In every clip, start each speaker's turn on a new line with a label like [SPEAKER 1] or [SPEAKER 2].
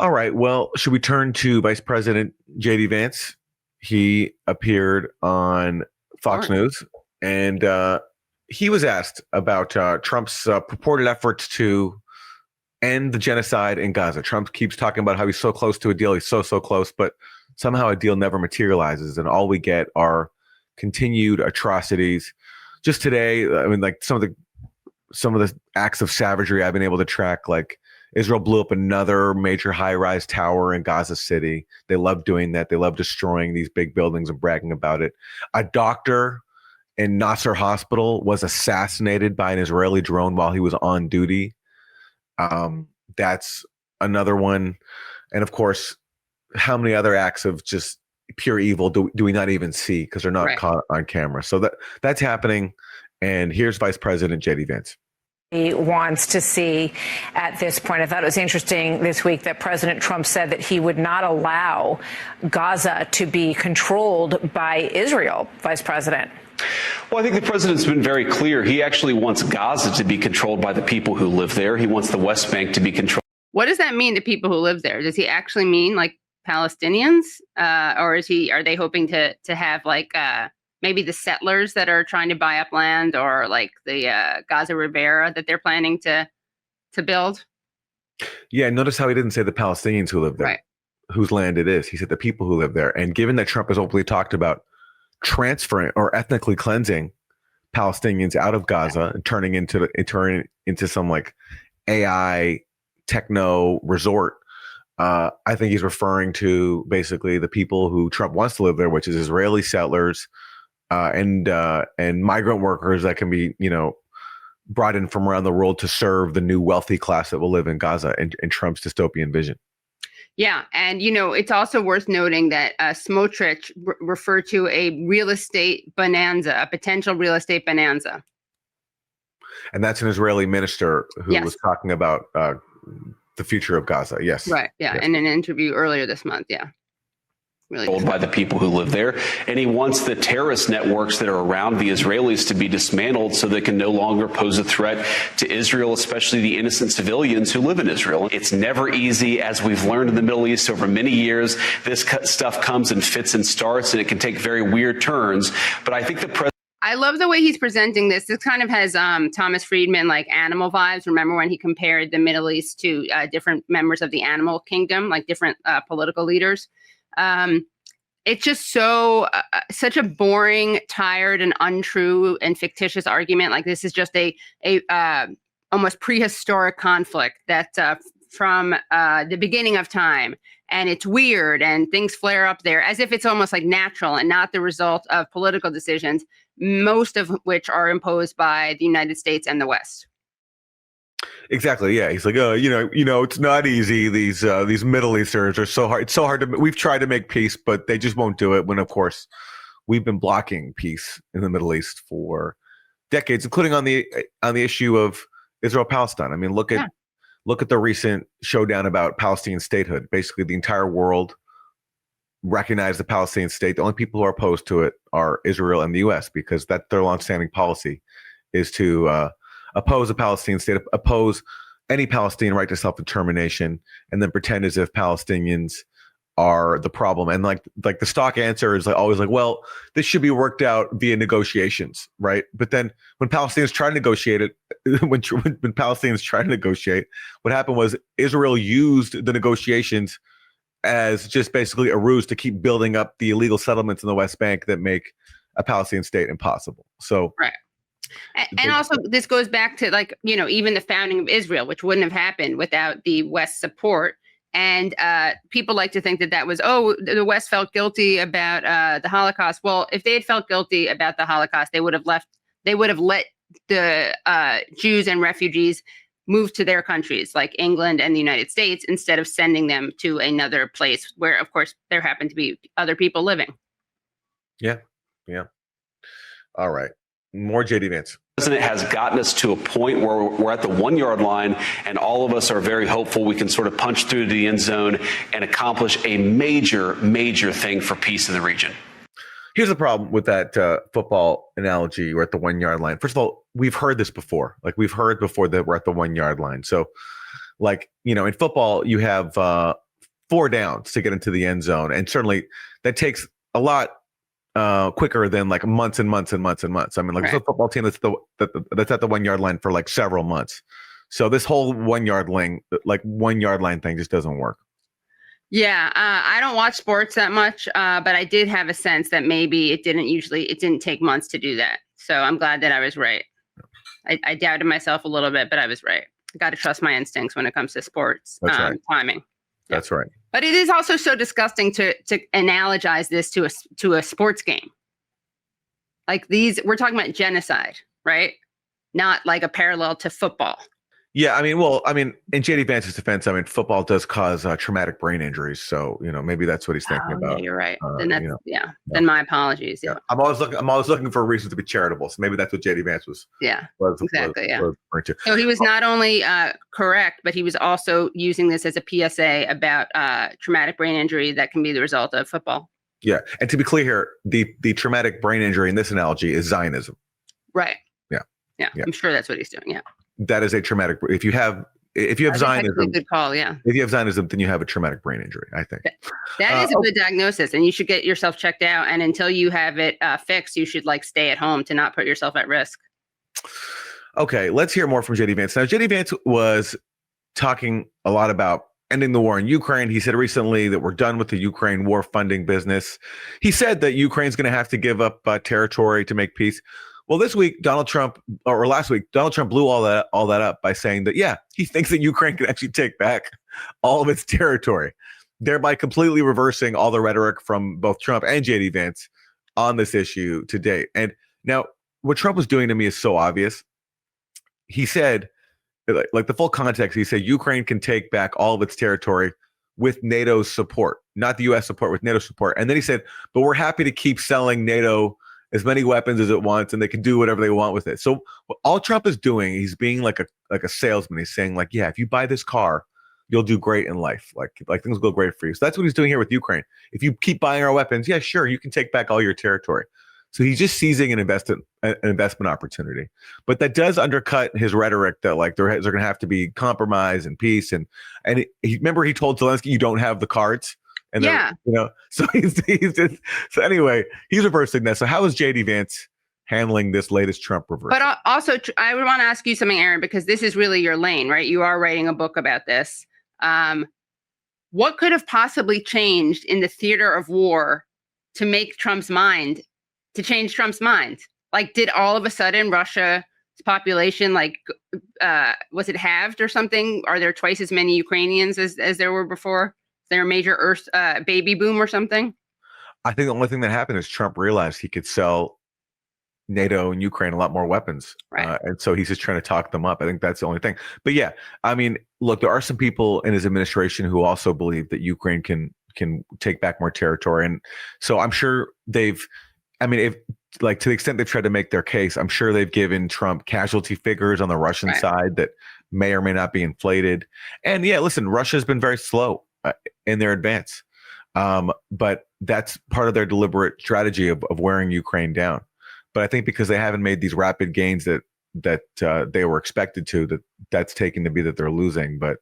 [SPEAKER 1] All right. Well, should we turn to Vice President J.D. Vance? He appeared on Fox News, and he was asked about Trump's purported efforts to end the genocide in Gaza. Trump keeps talking about how he's so close to a deal. He's so close, but somehow a deal never materializes, and all we get are continued atrocities. Just today, I mean, like some of the acts of savagery I've been able to track, like Israel blew up another major high-rise tower in Gaza City. They love doing that. They love destroying these big buildings and bragging about it. A doctor in Nasser Hospital was assassinated by an Israeli drone while he was on duty. That's another one. And of course, how many other acts of just pure evil do we not even see because they're not caught on camera? So that's happening. And here's Vice President J.D. Vance.
[SPEAKER 2] He wants to see at this point. I thought it was interesting this week that President Trump said that he would not allow Gaza to be controlled by Israel, Vice President.
[SPEAKER 3] Well, I think the president's been very clear. He actually wants Gaza to be controlled by the people who live there. He wants the West Bank to be controlled.
[SPEAKER 4] What does that mean to people who live there? Does he actually mean like Palestinians? Or are they hoping to have like maybe the settlers that are trying to buy up land, or like the Gaza Rivera that they're planning to build?
[SPEAKER 1] Yeah, notice how he didn't say the Palestinians who live there, whose land it is. He said the people who live there. And given that Trump has openly talked about transferring or ethnically cleansing Palestinians out of Gaza and turning into some like AI techno resort, I think he's referring to basically the people who Trump wants to live there, which is Israeli settlers, and migrant workers that can be, brought in from around the world to serve the new wealthy class that will live in Gaza in Trump's dystopian vision.
[SPEAKER 4] Yeah. And, it's also worth noting that Smotrich referred to a real estate bonanza, a potential real estate bonanza.
[SPEAKER 3] And that's an Israeli minister who was talking about the future of Gaza. Yes.
[SPEAKER 4] Right. Yeah. Yes. In an interview earlier this month. Yeah.
[SPEAKER 3] Really by the people who live there. And he wants the terrorist networks that are around the Israelis to be dismantled so they can no longer pose a threat to Israel, especially the innocent civilians who live in Israel. It's never easy. As we've learned in the Middle East over many years, this stuff comes in fits and starts, and it can take very weird turns. But I think the president.
[SPEAKER 4] I love the way he's presenting this. This kind of has Thomas Friedman like animal vibes. Remember when he compared the Middle East to different members of the animal kingdom, like different political leaders? It's just such a boring, tired, and untrue and fictitious argument. Like this is just a almost prehistoric conflict that from the beginning of time, and it's weird and things flare up there as if it's almost like natural and not the result of political decisions, most of which are imposed by the United States and the West.
[SPEAKER 1] Exactly. Yeah. He's like, it's not easy. These Middle Easterners are so hard. It's so hard to. We've tried to make peace, but they just won't do it. When, of course, we've been blocking peace in the Middle East for decades, including on the issue of Israel-Palestine. I mean, look at the recent showdown about Palestinian statehood. Basically, the entire world recognized the Palestinian state. The only people who are opposed to it are Israel and the U.S. because that's their longstanding policy is to oppose a Palestinian state, oppose any Palestinian right to self-determination, and then pretend as if Palestinians are the problem. And like the stock answer is always like, well, this should be worked out via negotiations, right? But then when Palestinians try to negotiate it, when Palestinians try to negotiate, what happened was Israel used the negotiations as just basically a ruse to keep building up the illegal settlements in the West Bank that make a Palestinian state impossible. So.
[SPEAKER 4] Right. And also, this goes back to even the founding of Israel, which wouldn't have happened without the West support. And people like to think that was, the West felt guilty about the Holocaust. Well, if they had felt guilty about the Holocaust, they would have let the Jews and refugees move to their countries like England and the United States instead of sending them to another place where, of course, there happen to be other people living.
[SPEAKER 1] Yeah. Yeah. All right. More J.D. Vance.
[SPEAKER 3] The president has gotten us to a point where we're at the 1 yard line, and all of us are very hopeful we can sort of punch through the end zone and accomplish a major, major thing for peace in the region.
[SPEAKER 1] Here's the problem with that football analogy. We're at the 1 yard line. First of all, we've heard this before. Like we've heard before that we're at the 1 yard line. So in football, you have 4 downs to get into the end zone. And certainly that takes a lot quicker than like months and months and months and months. I mean, like there's a football team that's at the 1 yard line for like several months. So this whole 1 yard line thing just doesn't work.
[SPEAKER 4] Yeah, I don't watch sports that much, but I did have a sense that maybe it didn't take months to do that. So I'm glad that I was right. I doubted myself a little bit, but I was right. I got to trust my instincts when it comes to sports.
[SPEAKER 1] That's right.
[SPEAKER 4] Timing.
[SPEAKER 1] That's right.
[SPEAKER 4] But it is also so disgusting to analogize this to a sports game. Like we're talking about genocide, right? Not like a parallel to football.
[SPEAKER 1] Yeah, in JD Vance's defense, football does cause traumatic brain injuries. So, maybe that's what he's thinking about.
[SPEAKER 4] Yeah, you're right. Then then my apologies. Yeah.
[SPEAKER 1] I'm always looking for a reason to be charitable. So maybe that's what JD Vance was.
[SPEAKER 4] Yeah, exactly.
[SPEAKER 1] Was
[SPEAKER 4] so he was not only correct, but he was also using this as a PSA about traumatic brain injury that can be the result of football.
[SPEAKER 1] Yeah. And to be clear here, the traumatic brain injury in this analogy is Zionism.
[SPEAKER 4] Right.
[SPEAKER 1] Yeah.
[SPEAKER 4] I'm sure that's what he's doing. Yeah.
[SPEAKER 1] That is a traumatic. If you have Zionism,
[SPEAKER 4] good call. Yeah.
[SPEAKER 1] If you have Zionism, then you have a traumatic brain injury, I think.
[SPEAKER 4] That is a good diagnosis, and you should get yourself checked out. And until you have it fixed, you should stay at home to not put yourself at risk.
[SPEAKER 1] Okay, let's hear more from JD Vance. Now, JD Vance was talking a lot about ending the war in Ukraine. He said recently that we're done with the Ukraine war funding business. He said that Ukraine's going to have to give up territory to make peace. Well, this week, last week, Donald Trump blew all that up by saying that, he thinks that Ukraine can actually take back all of its territory, thereby completely reversing all the rhetoric from both Trump and JD Vance on this issue to date. And now what Trump was doing to me is so obvious. He said, like the full context, he said Ukraine can take back all of its territory with NATO's support, not the U.S. support, with NATO support. And then he said, but we're happy to keep selling NATO as many weapons as it wants, and they can do whatever they want with it. So all Trump is doing, he's being like a salesman. He's saying if you buy this car, you'll do great in life. Like things will go great for you. So that's what he's doing here with Ukraine. If you keep buying our weapons, sure, you can take back all your territory. So he's just seizing an investment opportunity. But that does undercut his rhetoric that there's going to have to be compromise and peace. And remember he told Zelensky, you don't have the cards. And so anyway, he's reversing that. So how is JD Vance handling this latest Trump reversal?
[SPEAKER 4] But also, I would want to ask you something, Aaron, because this is really your lane, right? You are writing a book about this. What could have possibly changed in the theater of war to change Trump's mind? Did all of a sudden Russia's population, was it halved or something? Are there twice as many Ukrainians as there were before? There a major baby boom or something?
[SPEAKER 1] I think the only thing that happened is Trump realized he could sell NATO and Ukraine a lot more weapons.
[SPEAKER 4] Right.
[SPEAKER 1] And so he's just trying to talk them up. I think that's the only thing. But look, there are some people in his administration who also believe that Ukraine can take back more territory. And so I'm sure to the extent they've tried to make their case, I'm sure they've given Trump casualty figures on the Russian side that may or may not be inflated. And listen, Russia's been very slow in their advance. But that's part of their deliberate strategy of wearing Ukraine down. But I think because they haven't made these rapid gains that they were expected to, that's taken to be that they're losing. But,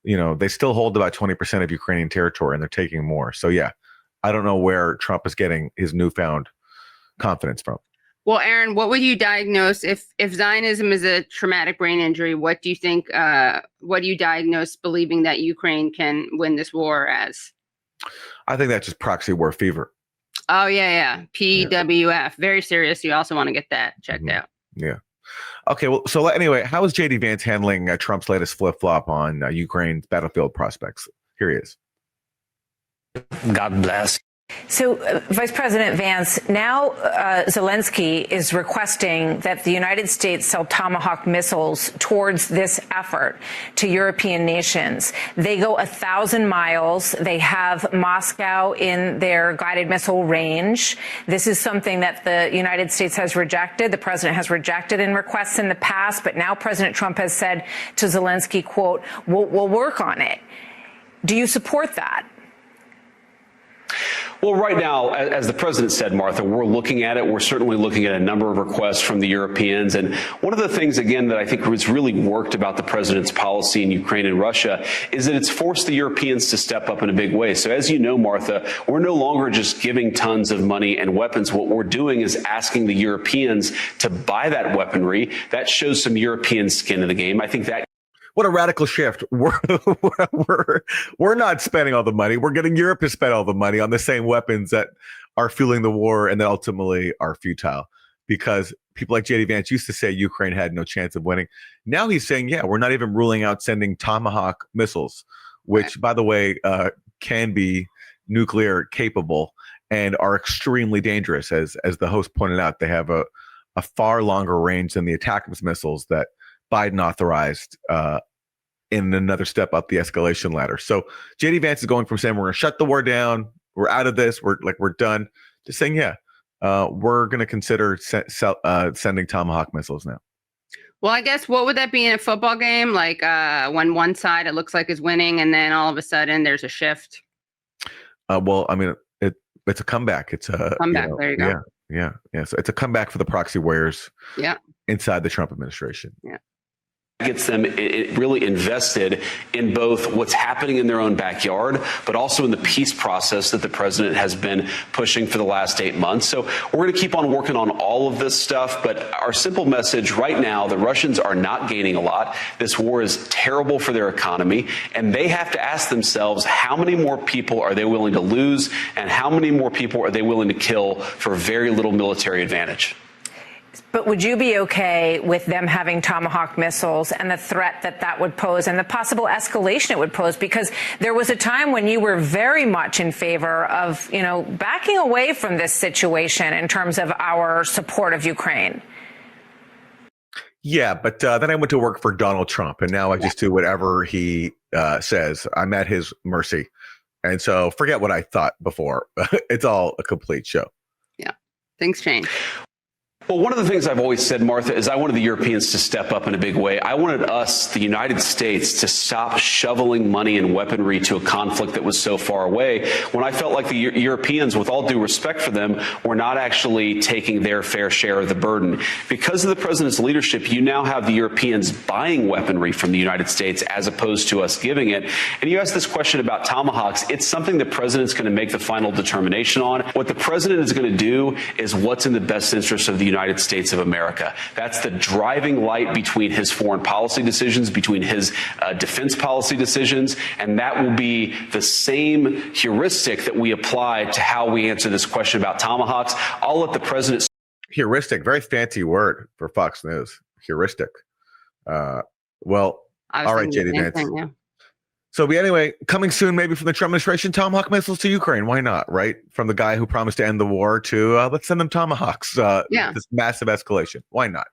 [SPEAKER 1] they still hold about 20% of Ukrainian territory and they're taking more. So, I don't know where Trump is getting his newfound confidence from.
[SPEAKER 4] Well, Aaron, what would you diagnose if Zionism is a traumatic brain injury? What do you think? What do you diagnose believing that Ukraine can win this war as?
[SPEAKER 1] I think that's just proxy war fever.
[SPEAKER 4] Oh yeah. PWF, very serious. You also want to get that checked out.
[SPEAKER 1] Yeah. Okay. Well, so anyway, how is JD Vance handling Trump's latest flip flop on Ukraine's battlefield prospects? Here he is.
[SPEAKER 5] God bless.
[SPEAKER 2] So, Vice President Vance, now Zelensky is requesting that the United States sell Tomahawk missiles towards this effort to European nations. They go 1,000 miles. They have Moscow in their guided missile range. This is something that the United States has rejected. The president has rejected in requests in the past, but now President Trump has said to Zelensky, quote, we'll work on it. Do you support that?
[SPEAKER 3] Well, right now, as the president said, Martha, we're looking at it. We're certainly looking at a number of requests from the Europeans. And one of the things, again, that I think has really worked about the president's policy in Ukraine and Russia is that it's forced the Europeans to step up in a big way. So as you know, Martha, we're no longer just giving tons of money and weapons. What we're doing is asking the Europeans to buy that weaponry. That shows some European skin in the game. I think that.
[SPEAKER 1] What a radical shift. We're not spending all the money. We're getting Europe to spend all the money on the same weapons that are fueling the war and that ultimately are futile, because people like J.D. Vance used to say Ukraine had no chance of winning. Now he's saying, yeah, we're not even ruling out sending Tomahawk missiles, which, by the way, can be nuclear capable and are extremely dangerous. As the host pointed out, they have a far longer range than the ATACMS missiles that Biden authorized in another step up the escalation ladder. So J.D. Vance is going from saying we're going to shut the war down, we're out of this, we're done, to saying, yeah, we're going to consider sending Tomahawk missiles now.
[SPEAKER 4] Well, I guess what would that be in a football game? Like when one side it looks like is winning, and then all of a sudden there's a shift.
[SPEAKER 1] Well, I mean, it's a comeback. It's a
[SPEAKER 4] comeback. There you go.
[SPEAKER 1] Yeah. So it's a comeback for the proxy warriors.
[SPEAKER 4] Yeah.
[SPEAKER 1] Inside the Trump administration.
[SPEAKER 4] Yeah.
[SPEAKER 3] Gets them really invested in both what's happening in their own backyard, but also in the peace process that the president has been pushing for the last 8 months. So we're going to keep on working on all of this stuff. But our simple message right now, the Russians are not gaining a lot. This war is terrible for their economy, and they have to ask themselves, how many more people are they willing to lose, and how many more people are they willing to kill for very little military advantage?
[SPEAKER 2] But would you be okay with them having Tomahawk missiles and the threat that would pose and the possible escalation it would pose? Because there was a time when you were very much in favor of, backing away from this situation in terms of our support of Ukraine.
[SPEAKER 1] Yeah, but then I went to work for Donald Trump, and now I just do whatever he says. I'm at his mercy. And so forget what I thought before. It's all a complete show.
[SPEAKER 4] Yeah, things change.
[SPEAKER 3] Well, one of the things I've always said, Martha, is I wanted the Europeans to step up in a big way. I wanted us, the United States, to stop shoveling money and weaponry to a conflict that was so far away, when I felt like the Europeans, with all due respect for them, were not actually taking their fair share of the burden. Because of the president's leadership, you now have the Europeans buying weaponry from the United States as opposed to us giving it. And you asked this question about Tomahawks. It's something the president's going to make the final determination on. What the president is going to do is what's in the best interest of the United States of America. That's the driving light between his foreign policy decisions, between his defense policy decisions, and that will be the same heuristic that we apply to how we answer this question about Tomahawks. I'll let the president.
[SPEAKER 1] Heuristic, very fancy word for Fox News. Heuristic. Well, all right, JD Vance. Yeah. So anyway, coming soon, maybe from the Trump administration, Tomahawk missiles to Ukraine. Why not, right? From the guy who promised to end the war to let's send them Tomahawks. This massive escalation. Why not?